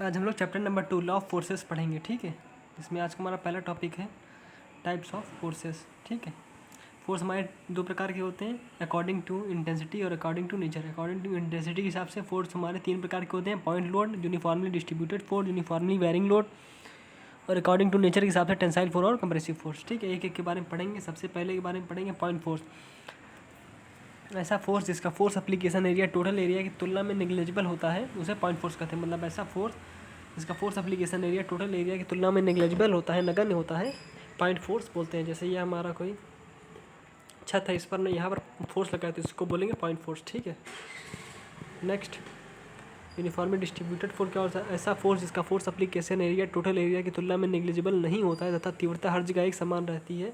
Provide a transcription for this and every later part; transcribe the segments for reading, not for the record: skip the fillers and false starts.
तो आज हम लोग chapter number 2 law of forces पढ़ेंगे, ठीक है। इसमें आज का हमारा पहला टॉपिक है टाइप्स ऑफ फोर्सेस, ठीक है। फोर्स हमारे दो प्रकार के होते हैं, अकॉर्डिंग टू इंटेंसिटी और according to nature. According to intensity के हिसाब से फोर्स हमारे तीन प्रकार के होते हैं, point load, uniformly distributed force, uniformly varying load, और अकॉर्डिंग टू नेचर के हिसाब से टेंसाइल फोर्स और कंप्रेसिव फोर्स, ठीक है। एक एक के बारे में पढ़ेंगे। सबसे पहले के बारे में पढ़ेंगे पॉइंट फोर्स। ऐसा फोर्स जिसका force application area total area की तुलना में नेग्लिजिबल होता है उसे पॉइंट फोर्स कहते हैं। मतलब ऐसा फोर्स जिसका force application area total area की तुलना में नेग्लिजिबल होता है, नगण्य होता है, पॉइंट फोर्स बोलते हैं। जैसे ये हमारा कोई छत है, इस पर ने यहाँ पर फोर्स लगाया तो इसको बोलेंगे पॉइंट फोर्स, ठीक है। नेक्स्ट, यूनिफॉर्मली डिस्ट्रीब्यूटेड फोर्स क्या होता है? ऐसा फोर्स जिसका force application area total area की तुलना में नेग्लिजिबल नहीं होता है तथा तीव्रता हर जगह एक समान रहती है,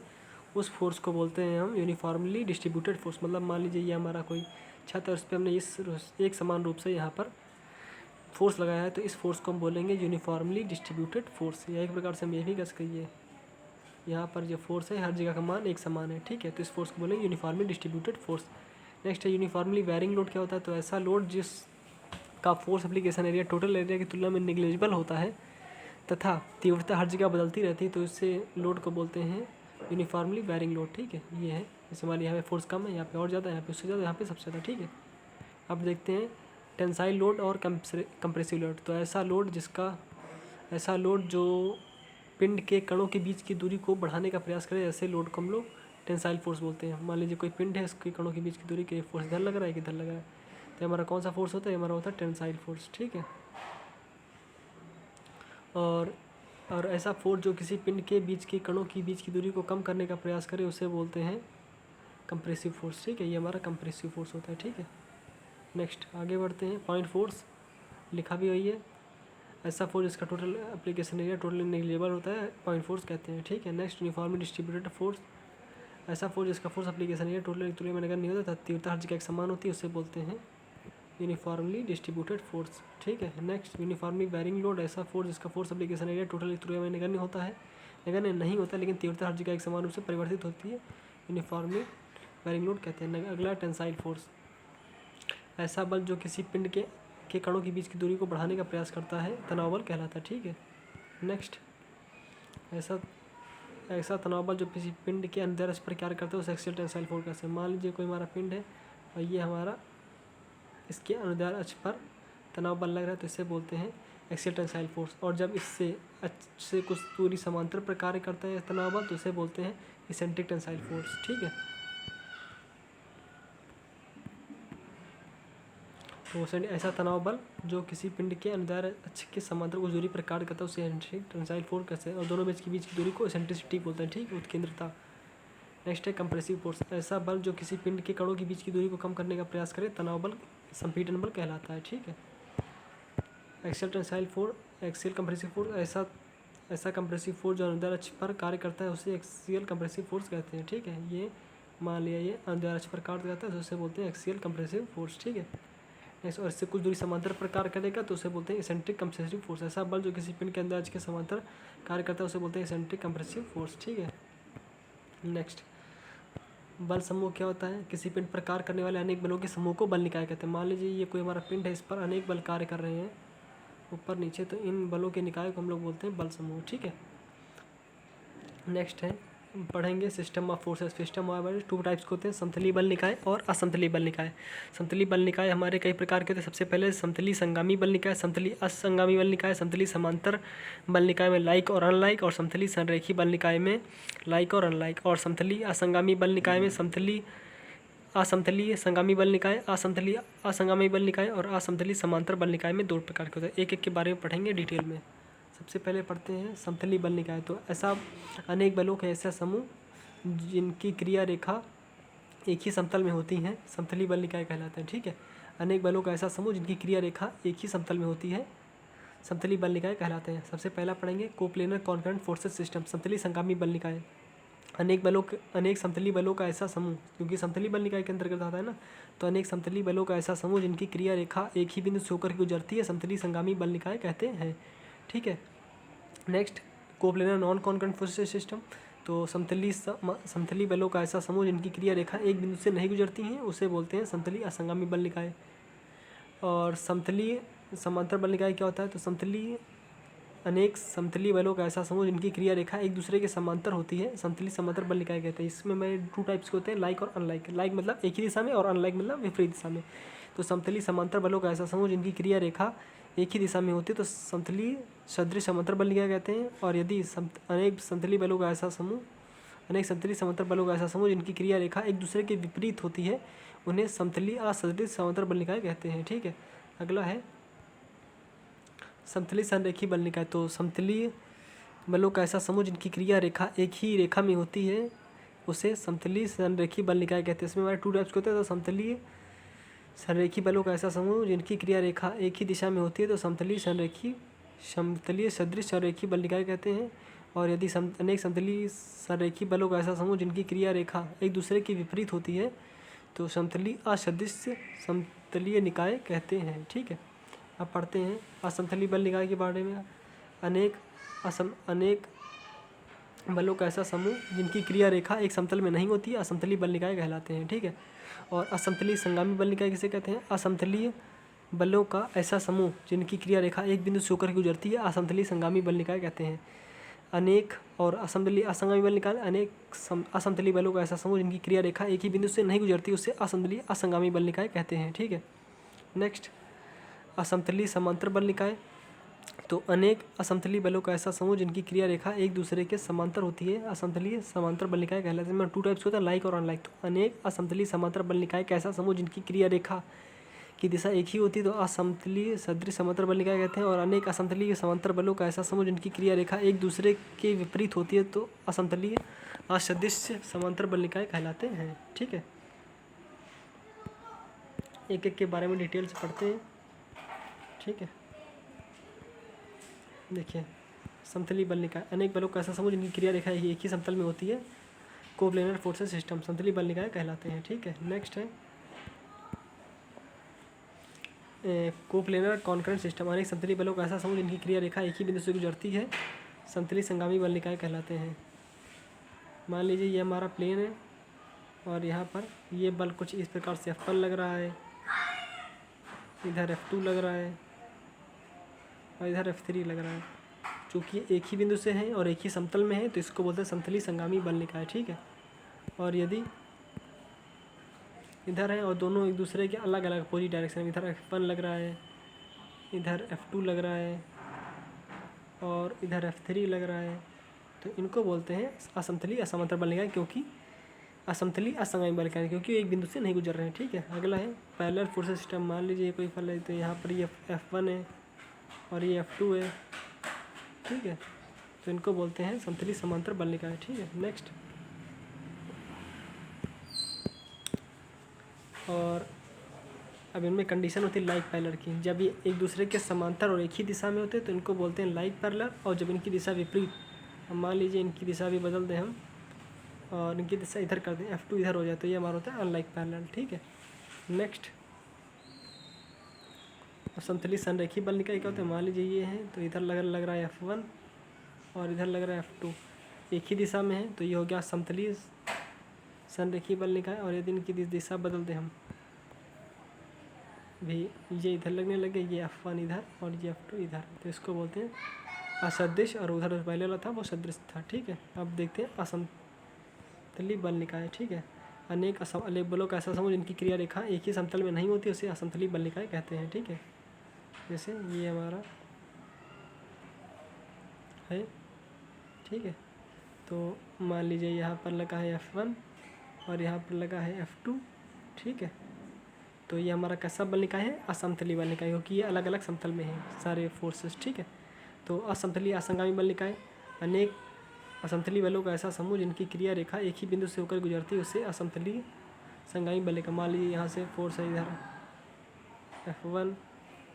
उस फोर्स को बोलते हैं हम यूनिफॉर्मली डिस्ट्रीब्यूटेड फोर्स। मतलब मान लीजिए ये हमारा कोई छत है, उस पर हमने इस एक समान रूप से यहाँ पर फोर्स लगाया है तो इस फोर्स को हम बोलेंगे यूनिफॉर्मली डिस्ट्रीब्यूटेड फोर्स। या एक प्रकार से हम ये भी कह सकते, यहाँ पर जो फोर्स है हर जगह का मान एक समान है, ठीक है, तो इस फोर्स को बोलेंगे यूनिफॉर्मली डिस्ट्रीब्यूटेड फोर्स। नेक्स्ट है यूनिफॉर्मली वेरिंग लोड। क्या होता है? तो ऐसा लोड जिस का force application area total area की तुलना में नेग्लिजिबल होता है तथा तीव्रता हर जगह बदलती रहती है तो इससे लोड को बोलते हैं यूनिफॉर्मली वेरिंग लोड, ठीक है। ये है, जैसे हमारे यहाँ पे फोर्स कम है, यहाँ पे और ज़्यादा है, यहाँ पे उससे ज़्यादा, यहाँ पे सबसे ज़्यादा, ठीक है। अब देखते हैं टेंसाइल लोड और कंप्रेसिव लोड। तो ऐसा लोड जो पिंड के कणों के बीच की दूरी को बढ़ाने का प्रयास करे, ऐसे लोड को हम लोग टेंसाइल फोर्स बोलते हैं। मान लीजिए कोई पिंड है, उसके कणों के बीच की दूरी के फोर्स इधर लग रहा है कि इधर लग रहा है, तो हमारा कौन सा फोर्स होता है? हमारा होता है टेंसाइल फोर्स, ठीक है। और ऐसा फोर्स जो किसी पिंड के बीच के कणों की बीच की दूरी को कम करने का प्रयास करे उसे बोलते हैं कंप्रेसिव फोर्स, ठीक है। ये हमारा कंप्रेसिव फोर्स होता है, ठीक है। नेक्स्ट आगे बढ़ते हैं। पॉइंट फोर्स लिखा भी वही है, ऐसा फोर्स जिसका total application area total negligible होता है, पॉइंट फोर्स कहते हैं, ठीक है। Next uniformly distributed force. ऐसा फोर्स जिसका फोर्स एप्लीकेशन एरिया टोटल तुलना में नगण्य नहीं होता, तीव्रता हर जगह एक समान होती है, उसे बोलते हैं यूनिफॉर्मली डिस्ट्रीब्यूटेड फोर्स, ठीक है। Next uniformly varying load. ऐसा फोर्स जिसका फोर्स एप्लीकेशन एरिया टोटल तुलना में नगण्य होता है, नगण्य नहीं होता लेकिन तीव्रता हर जगह एक समान रूप से परिवर्तित होती है, यूनिफॉर्मली वेरिंग लोड कहते हैं। अगला टेंसाइल फोर्स। ऐसा बल जो किसी पिंड के कणों के बीच की दूरी को बढ़ाने का प्रयास करता है, तनाव बल कहलाता है, ठीक है। नेक्स्ट, ऐसा तनाव बल जो किसी पिंड के अंदर इस पर कार्य करता है उसे एक्सियल टेंसाइल फोर्स कहते हैं। मान लीजिए कोई हमारा पिंड है और ये हमारा इसके अनुदैर्ध्य अक्ष पर तनाव बल लग रहा है तो इसे बोलते हैं एक्सियल टेंसाइल फोर्स। और जब इससे अक्ष से कुछ दूरी समांतर पर कार्य करता है तनाव बल तो इसे बोलते हैं इसेंट्रिक टेंसाइल फोर्स, ठीक है। तो ऐसा तनाव बल जो किसी पिंड के अनुदैर्ध्य अक्ष के समांतर कुछ दूरी पर कार्य करता है उसे इसेंट्रिक टेंसाइल फोर्स कहते हैं। और दोनों बीच की दूरी को इसेंट्रिसिटी बोलते हैं, ठीक है, उत्केंद्रता। नेक्स्ट है कंप्रेसिव फोर्स। ऐसा बल जो किसी पिंड के कणों के बीच की दूरी को कम करने का प्रयास करे, तनाव बल संपीड़न बल कहलाता है, ठीक है। Axial tensile force, axial compressive force. ऐसा कंप्रेसिव फोर्स जो अनुदैर्ध्य अक्ष पर कार्य करता है उसे एक्सियल कंप्रेसिव फोर्स कहते हैं, ठीक है। ये मान लिया ये अनुदैर्ध्य अक्ष पर कार्य करता है तो उसे बोलते हैं एक्सियल कंप्रेसिव फोर्स, ठीक है। नेक्स्ट, और इससे कुछ दूरी समांतर पर कार्य करेगा तो उसे बोलते हैं इसेंट्रिक कंप्रेसिव फोर्स। ऐसा बल जो किसी पिंड के अनुदैर्ध्य अक्ष के समांतर कार्य करता है उसे बोलते हैं इसेंट्रिक कंप्रेसिव फोर्स, ठीक है। नेक्स्ट, बल समूह क्या होता है? किसी पिंड पर कार्य करने वाले अनेक बलों के समूह को बल निकाय कहते हैं। मान लीजिए ये कोई हमारा पिंड है, इस पर अनेक बल कार्य कर रहे हैं ऊपर नीचे, तो इन बलों के निकाय को हम लोग बोलते हैं बल समूह, ठीक है। नेक्स्ट है, पढ़ेंगे system of forces. System of two types के होते हैं, समतलीय बल निकाय और असमतलीय बल निकाय। समतलीय बल निकाय हमारे कई प्रकार के होते हैं। सबसे पहले समतलीय संगामी बल निकाय, समतलीय असंगामी बल निकाय, समतलीय समांतर बल निकाय में लाइक और अनलाइक, और समतलीय संरेखी बल निकाय में लाइक और अनलाइक। और समतलीय असंगामी बल निकाय में समतलीय असमतलीय संगामी बल निकाय, असमतलीय असंगामी बल निकाय और असमतलीय समांतर बल निकाय में दो प्रकार के होते हैं। एक एक के बारे में पढ़ेंगे डिटेल में। सबसे पहले पढ़ते हैं समतलीय बल निकाय। तो ऐसा अनेक बलों का ऐसा समूह जिनकी क्रिया रेखा एक ही समतल में होती है, समतलीय बल निकाय कहलाते हैं, ठीक है। अनेक बलों का ऐसा समूह जिनकी क्रिया रेखा एक ही समतल में होती है, समतलीय बल निकाय कहलाते हैं। सबसे पहला पढ़ेंगे कोप्लेनर कॉन्करेंट फोर्सेस सिस्टम, समतलीय संगामी बल निकाय। अनेक समतलीय बलों का ऐसा समूह, क्योंकि समतलीय बल निकाय के अंतर्गत आता है ना, तो अनेक समतलीय बलों का ऐसा समूह जिनकी क्रिया रेखा एक ही बिंदु से होकर गुजरती है, समतलीय संगामी बल निकाय कहते हैं, ठीक है। Next, coplanar non concurrent forces system. तो समतलीय बलों का ऐसा समूह जिनकी क्रिया रेखा एक बिंदु से नहीं गुजरती हैं उसे बोलते हैं समतलीय असंगामी बल निकाय। और समतलीय समांतर बल निकाय क्या होता है? तो समतलीय अनेक समतलीय बलों का ऐसा समूह जिनकी क्रिया रेखा एक दूसरे के समांतर होती है, समतलीय समांतर बल निकाय कहते हैं। इसमें मेरे 2 टाइप्स के होते हैं, लाइक और अनलाइक। लाइक मतलब एक ही दिशा में और अनलाइक मतलब विपरीत दिशा में। तो समतलीय समांतर बलों का ऐसा समूह जिनकी क्रिया रेखा एक ही दिशा में होती है तो समतलीय सदृश समांतर बल निकाय कहते हैं। और यदि अनेक समतलीय बलों का ऐसा समूह अनेक समतलीय समांतर बलों का ऐसा समूह जिनकी क्रिया रेखा एक दूसरे के विपरीत होती है उन्हें समतलीय असदृश समांतर बल निकाय कहते हैं। ठीक है, अगला है समतलीय संरेखीय बल निकाय। तो समतलीय बलों का ऐसा समूह जिनकी क्रिया रेखा एक ही रेखा में होती है उसे समतलीय संरेखीय बल निकाय कहते हैं। इसमें हमारे 2 टाइप्स के होते हैं। तो समतलीय संरेखीय बलों का ऐसा समूह जिनकी क्रिया रेखा एक ही दिशा में होती है तो समतलीय सदृश संरेखीय बल निकाय कहते हैं। और यदि अनेक समतलीय संरेखीय बलों का ऐसा समूह जिनकी क्रिया रेखा एक दूसरे के विपरीत होती है तो समतलीय असदृश समतलीय निकाय कहते हैं। ठीक है, अब पढ़ते हैं असमतलीय बल निकाय के बारे में। अनेक बलों का ऐसा समूह जिनकी क्रिया रेखा एक समतल में नहीं होती है असमतलीय बल निकाय कहलाते हैं। ठीक है, और असमतलीय संगामी बल निकाय किसे कहते हैं? असमतलीय बलों का ऐसा समूह जिनकी क्रिया रेखा एक बिंदु से होकर गुजरती है असमतलीय संगामी बल निकाय कहते हैं। अनेक और असमतलीय असंगामी बल निकाय असमतलीय बलों का ऐसा समूह जिनकी क्रिया रेखा एक ही बिंदु से नहीं गुजरती उससे असमतलीय असंगामी बल निकाय कहते हैं। ठीक है, नेक्स्ट असमतलीय समांतर बल निकाय। तो अनेक असमतलीय बलों का ऐसा समूह जिनकी क्रिया रेखा एक दूसरे के समांतर होती है असमतलीय समांतर बल निकाय कहलाते हैं। 2 टाइप्स होता है, लाइक और अनलाइक। तो अनेक असमतलीय समांतर बल निकाय का ऐसा समूह जिनकी क्रिया रेखा की दिशा एक ही होती है तो असमतलीय सदृश समांतर बल निकाय कहते हैं। और अनेक असमतलीय समांतर बलों का ऐसा समूह जिनकी क्रिया रेखा एक दूसरे के विपरीत होती है तो असमतलीय असदृश समांतर बल निकाय कहलाते हैं। ठीक है, एक एक के बारे में डिटेल से पढ़ते हैं। ठीक है, देखिए समतलीय बल निकाय अनेक बलों का ऐसा समूह जिनकी क्रिया रेखा एक ही समतल में होती है कोप्लेनर फोर्सेस सिस्टम समतलीय बल निकाय कहलाते हैं। ठीक है, नेक्स्ट है कोप्लेनर कॉन्करेंट सिस्टम। अनेक समतलीय बलों का ऐसा समूह जिनकी क्रिया रेखा एक ही बिंदु से गुजरती है समतलीय संगामी बल निकाय कहलाते हैं। मान लीजिए ये हमारा प्लेन है और यहाँ पर ये बल कुछ इस प्रकार से F1 लग रहा है, इधर F2 लग रहा है और इधर F3 लग रहा है। चूँकि एक ही बिंदु से है और एक ही समतल में है तो इसको बोलते हैं समतलीय संगामी बल निकाय। ठीक है, और यदि इधर है और दोनों एक दूसरे के अलग अलग अपोजिट डायरेक्शन में, इधर F1 लग रहा है, इधर F2 लग रहा है और इधर F3 लग रहा है, तो इनको बोलते हैं असमतलीय असमांतर बल निकाय, क्योंकि असमतलीय असंगामी बल निकाय क्योंकि एक बिंदु से नहीं गुजर रहे हैं। ठीक है, अगला है पैरेलल फोर्सेस सिस्टम। मान लीजिए कोई फल है तो यहाँ पर ये F1 है और ये F2 है। ठीक है, तो इनको बोलते हैं समतलीय समांतर बल निकाय। ठीक है, नेक्स्ट और अब इनमें कंडीशन होती है लाइक पैरेलल की। जब ये एक दूसरे के समांतर और एक ही दिशा में होते हैं तो इनको बोलते हैं लाइक पैरेलल। और जब इनकी दिशा विपरीत, अब मान लीजिए इनकी दिशा भी बदल दें हम और इनकी दिशा इधर कर दें, F2 इधर हो जाए तो ये हमारा होता है अनलाइक पैरेलल। ठीक है, नेक्स्ट समतलीय संरेखीय बल निकाय क्या होता है? मान लीजिए ये है तो इधर लग रहा है F1 और इधर लग रहा है F2, एक ही दिशा में है तो ये हो गया समतलीय संरेखीय बल निकाय। और यदि इनकी दिशा बदल दें हम भी, ये इधर लगने लगे, ये F1 इधर और ये F2 इधर, तो इसको बोलते हैं असदृश। और उधर पहले वाला था वो सदृश था। ठीक है, अब देखते हैं असमतलीय बल निकाय। ठीक है, अनेक बलों का ऐसा समूह जिनकी क्रिया रेखा एक ही समतल में नहीं होती उसे असमतलीय बल निकाय कहते हैं। ठीक है, जैसे ये हमारा है। ठीक है, तो मान लीजिए यहाँ पर लगा है F1 और यहाँ पर लगा है F2। ठीक है, तो ये हमारा कैसा बल निकाय है? असमतलीय बल निकाय, क्योंकि ये अलग अलग समतल में है सारे फोर्सेस। ठीक है, तो असमतलीय असंगामी बल निकाय अनेक असमतलीय बलों का ऐसा समूह जिनकी क्रिया रेखा एक ही बिंदु से होकर गुजरती है उससे असमतलीय संगामी बल निकाय। मान लीजिए यहाँ से फोर्स है, इधर F1,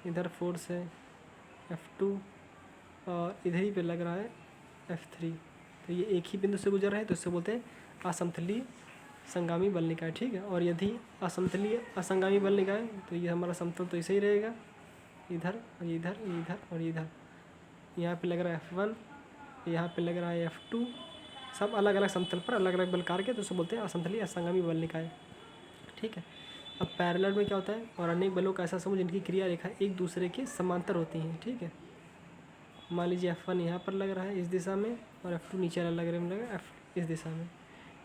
इधर फोर्स है F2 और इधर ही पे लग रहा है F3, तो ये एक ही बिंदु से गुजर रहा है तो इससे बोलते हैं असमतलीय संगामी बल निकाय। ठीक है, और यदि असमतलीय असंगामी बल निकाय तो ये हमारा समतल तो ऐसे ही रहेगा, इधर और इधर, इधर और इधर। यहाँ पे लग रहा है F1, यहाँ पे लग रहा है F2, सब अलग अलग समतल पर अलग अलग बल कार्य के, तो उसे बोलते हैं असमतलीय असंगामी बल निकाय। ठीक है, अब पैरेलल में क्या होता है, और अनेक बलों का ऐसा समूह जिनकी क्रिया रेखा एक दूसरे के समांतर होती हैं, ठीक है। मान लीजिए F1 यहाँ पर लग रहा है इस दिशा में, और F2 नीचे वाला लग रहा है F इस दिशा में,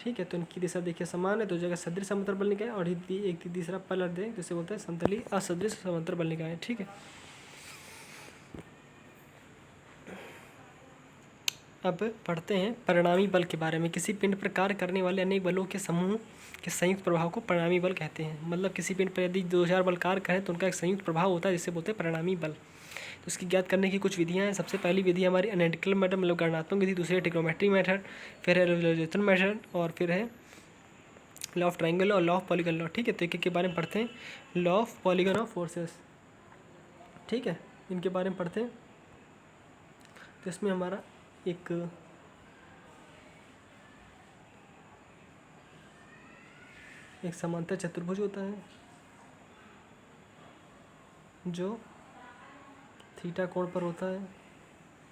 ठीक है। तो इनकी दिशा देखिए समान है, तो जगह सदृश समांतर बल निकाय, और एक तीसरा पलट दें जिसे बोलते हैं समतली असदृश समांतर बल निकाय, ठीक है। अब पढ़ते हैं परिणामी बल के बारे में। किसी पिंड पर कार्य करने वाले अनेक बलों के समूह के संयुक्त प्रभाव को परिणामी बल कहते हैं। मतलब किसी पिंड पर यदि 2-4 बल कार्य करें तो उनका एक संयुक्त प्रभाव होता है जिसे बोलते हैं परिणामी बल। तो इसकी ज्ञात करने की कुछ विधियां हैं। सबसे पहली विधि हमारी एनालिटिकल मेथड मतलब गणनात्मक विधि, दूसरी है ट्रिग्नोमेट्री मेथड, फिर है रिलेशन मेथड, और फिर है लॉ ऑफ ट्राइंगल और लॉ ऑफ पॉलीगन लॉ, ठीक है। तो एक के बारे में पढ़ते हैं। Law of polygon of forces, ठीक है, इनके बारे में पढ़ते हैं। तो इसमें हमारा एक समांतर चतुर्भुज होता है जो थीटा कोण पर होता है,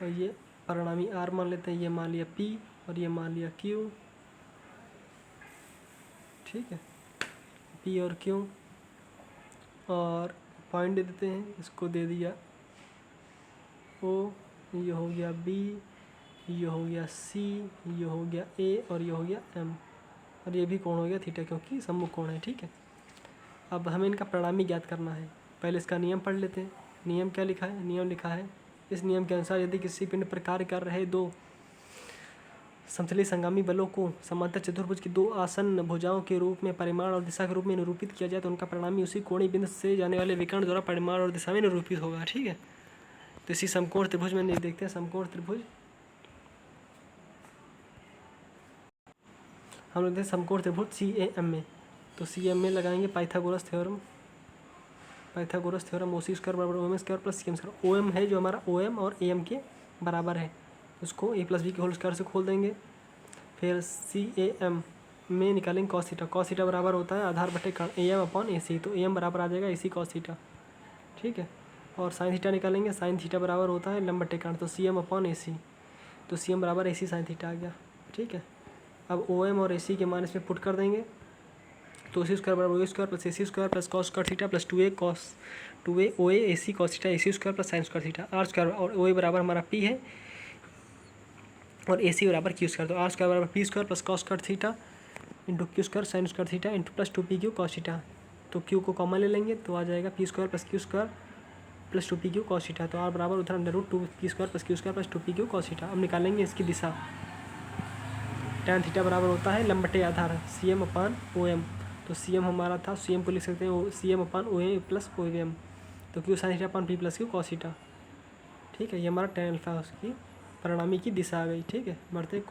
और ये परिणामी आर मान लेते हैं, ये मान लिया P और ये मान लिया Q, ठीक है, P और Q, और पॉइंट दे देते हैं, इसको दे दिया O, ये हो गया B, ये हो गया C, ये हो गया A, और ये हो गया M, और ये भी कोण हो गया थीटा क्योंकि सम्मुख कोण है, ठीक है। अब हमें इनका परिणामी ज्ञात करना है। पहले इसका नियम पढ़ लेते हैं। नियम क्या लिखा है, नियम लिखा है इस नियम के अनुसार यदि किसी पिंड पर कार्य कर रहे दो समतली संगामी बलों को समांतर चतुर्भुज की दो आसन्न भुजाओं के रूप में परिमाण और दिशा के रूप में निरूपित किया जाए तो उनका परिणामी उसी कोणीय बिंदु से जाने वाले विकर्ण द्वारा परिमाण और दिशा में निरूपित होगा, ठीक है। तो इसी समकोण त्रिभुज में देखते हैं। समकोण त्रिभुज हम लोग देखते हैं समकोण त्रिभुज CAM में। तो CAM में लगाएंगे Pythagoras theorem, Pythagoras theorem OC square बराबर OM square plus CM square. OM है जो हमारा OM और AM के बराबर है, उसको A प्लस B के होल स्क्वायर से खोल देंगे। फिर CAM में निकालेंगे कॉस थीटा। कॉस थीटा बराबर होता है आधार बटे कर्ण AM अपॉन AC, तो AM बराबर आ जाएगा AC कॉस थीटा, ठीक है। और साइन थीटा निकालेंगे, साइन थीटा बराबर होता है लंब बटे कर्ण, तो CM अपॉन AC, तो CM बराबर AC साइन थीटा आ गया, ठीक है। अब OM और AC के मान इसमें पुट कर देंगे, तो AC स्क्वायर बराबर OA square plus AC square plus cos square theta plus 2A OA AC cos theta AC square plus sine square theta. R square और OA बराबर हमारा P है और AC बराबर Q स्क्वायर, तो R स्क्वायर बराबर P square plus cos square theta into Q square sine square theta into plus 2PQ cos theta. तो Q को कॉमन ले लेंगे तो आ जाएगा P square plus Q square plus 2PQ cos theta. तो R बराबर उधर √2P square plus Q square plus 2PQ cos theta. अब निकालेंगे इसकी दिशा। tan थीटा बराबर होता है लंब बटे आधार CM अपान OM, तो CM हमारा था, CM को लिख सकते हैं CM अपान OA प्लस OM, तो Q sine theta upon P plus Q cos theta, ठीक है। ये हमारा tan अल्फा उसकी परिणामी की दिशा आ गई, ठीक है। बढ़ते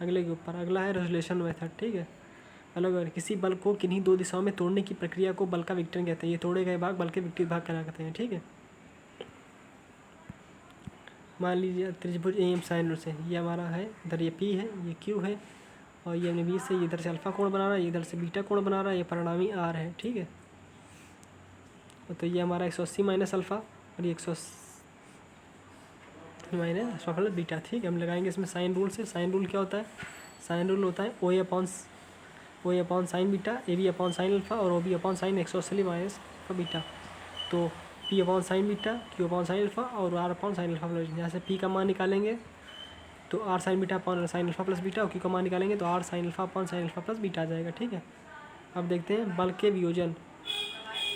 अगले के ऊपर। अगला है रेजोल्यूशन मेथड, ठीक है। अलग अलग किसी बल को किन्हीं दो दिशाओं में तोड़ने की प्रक्रिया को बल का विघटन कहते हैं। ये तोड़े गए भाग बल के विपरीत भाग कहलाते हैं, ठीक है। मान लीजिए त्रिभुज AM साइन रूल से ये हमारा है, इधर ये P है, ये Q है, और ये हमने 20 से इधर से अल्फा कोण बना रहा है, इधर से बीटा कोण बना रहा है, ये परिणामी R है, ठीक है। तो ये हमारा 180 माइनस अल्फा और ये 180 माइनस अल्फा प्लस बीटा, ठीक है। हम लगाएंगे इसमें साइन रूल से। साइन रूल क्या होता है, साइन रूल होता है OA upon sine beta, AB upon sine alpha और OB अपॉन साइन 180 माइनस का बीटा। तो P upon sine beta, Q upon sine alpha और R upon sine alpha plus. यहाँ से P का मान निकालेंगे तो R sign beta upon sine alpha plus beta, और Q का मान निकालेंगे तो R sine alpha upon sine alpha plus beta आ जाएगा, ठीक है। अब देखते हैं बल के वियोजन।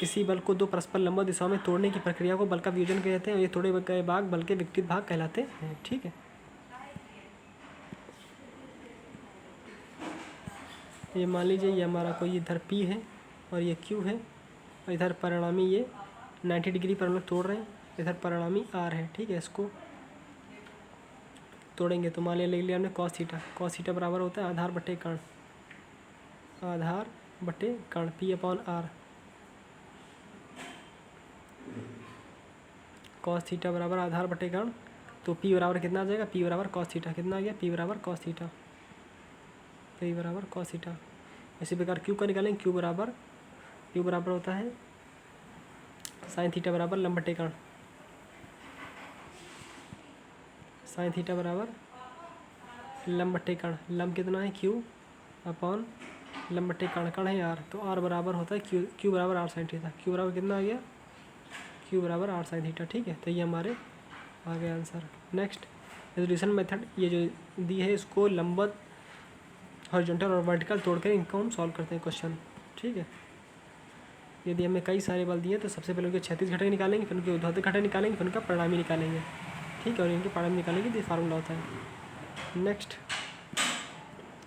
किसी बल को दो परस्पर लंबवत दिशाओं में तोड़ने की प्रक्रिया को बल का वियोजन कहते हैं, और ये तोड़े गए भाग बल के विकृत भाग कहलाते हैं, ठीक है। ये मान लीजिए ये हमारा कोई इधर P है और ये Q है, और इधर परिणामी ये 90 डिग्री पर हम लोग तोड़ रहे हैं, इधर परिणामी R है, ठीक है। इसको तोड़ेंगे तो मान लिया हमने कॉस थीटा। कॉस थीटा बराबर होता है आधार बटे कर्ण, आधार बटे कर्ण P upon R। Cos theta बराबर आधार बटे कर्ण, तो P बराबर कितना आ जाएगा, P बराबर कॉस थीटा। कितना आ गया, P बराबर कॉस थीटा, P बराबर कॉस थीटा। इसी प्रकार Q का निकालेंगे, Q बराबर होता है साइन थीटा बराबर लंब बटे कर्ण, साइन थीटा बराबर लंब बटे कर्ण। लंब कितना है Q अपॉन लंबटे कण है आर, तो आर बराबर होता है क्यू बराबर आर साइन थीटा। क्यू बराबर कितना आ गया, क्यू बराबर आर साइन थीटा। ठीक है, तो ये हमारे आ गया आंसर। नेक्स्ट रेजोल्यूशन मेथड, ये जो दी है इसको लंबवत, हॉरिजॉन्टल और वर्टिकल तोड़कर इनको हम सॉल्व करते हैं क्वेश्चन। ठीक है, यदि हमें कई सारे बल दिए तो सबसे पहले उनके 36 घटक निकालेंगे, फिर उनके ऊर्ध्वाधर घटक निकालेंगे, फिर उनका परिणामी निकालेंगे। ठीक है, और इनके परिणामी निकालेंगे तो ये फार्मूला होता है। नेक्स्ट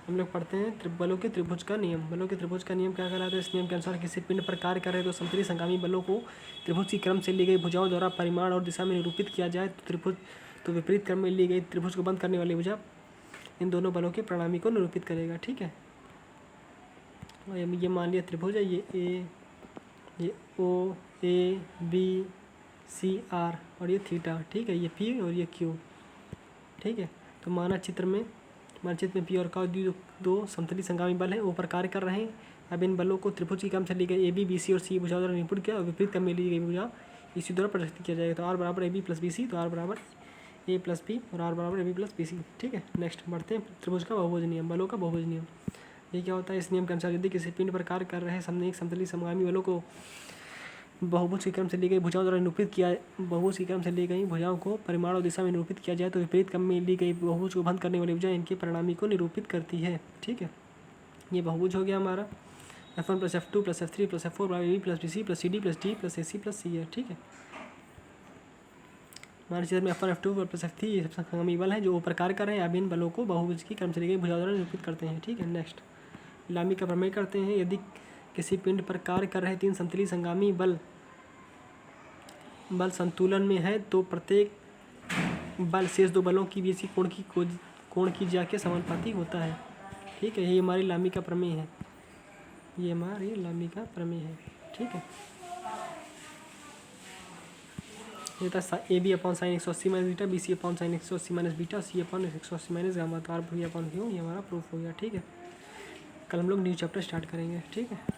हम लोग पढ़ते हैं बलों के त्रिभुज का नियम। बलों के त्रिभुज का नियम क्या कहलाता है? इस नियम के अनुसार किसी पिंड पर कार्य कर रहे तो समतली संगामी बलों को त्रिभुज की क्रम से ली गई भुजाओं द्वारा परिमाण और दिशा में निरूपित किया जाए तो त्रिभुज तो विपरीत क्रम में ली गई त्रिभुज को बंद करने वाली भुजा इन दोनों बलों के परिणामी को निरूपित करेगा। ठीक है, ये मान लिया त्रिभुज है, ये ओ ए बी सी आर और ये थीटा। ठीक है, ये पी और ये क्यू। ठीक है, तो मानचित्र में पी और क्यू दो समतली संगामी बल हैं, ऊपर कार्य कर रहे हैं। अब इन बलों को त्रिभुज की क्रम से ली गई ए बी बी सी और सी भुजाओं द्वारा निरूपित किया और विपरीत क्रम में ली गई भुजा इसी द्वारा प्रदर्शित किया जाएगा। तो आर बराबर A B plus B C, तो आर बराबर ए प्लस बी और आर बराबर A B plus B C. ठीक है, नेक्स्ट बढ़ते हैं त्रिभुज का बहुभुज नियम, बलों का बहुभुज नियम। ये क्या होता है? इस नियम के अनुसार यदि किसी पिंड पर कार्य कर रहे समतली समगामी बलों को बहुभुज के क्रम से ली गई भुजाओं द्वारा निरूपित किया, बहुभुज के क्रम से ली गई भुजाओं को परिमाण और दिशा में निरूपित किया जाए तो विपरीत क्रम में ली गई बहुभुज को बंद करने वाली भुजा इनके परिणामी को निरूपित करती है। ठीक है, ये बहुभुज हो गया हमारा F1 plus F2 plus F3 plus F4 बराबर AB plus BC plus CD plus D plus AC plus C है। ठीक है, हमारे चित्र में F1 F2 प्लस F3 ये सब संगामी बल हैं जो ऊपर कार्य कर रहे हैं। अब इन बलों को बहुभुज की क्रम से ली गई भुजाओं द्वारा निरूपित करते हैं। ठीक है, नेक्स्ट लामी का प्रमेय करते हैं। यदि किसी पिंड पर कार्य कर रहे तीन समतली संगामी बल संतुलन में है तो प्रत्येक बल शेष दो बलों की बीच की कोण की ज्या के समानुपाती होता है। ठीक है, ये हमारी लामी का प्रमेय है, ये हमारी लामी का प्रमेय है। ठीक है, ये था A B upon sine 180 minus beta, B C upon sine 180 minus beta, C upon 180 minus gamma, तो आर भी अपॉन क्यू, ये हमारा प्रूफ हो गया। ठीक है, कल हम लोग न्यू चैप्टर स्टार्ट करेंगे। ठीक है।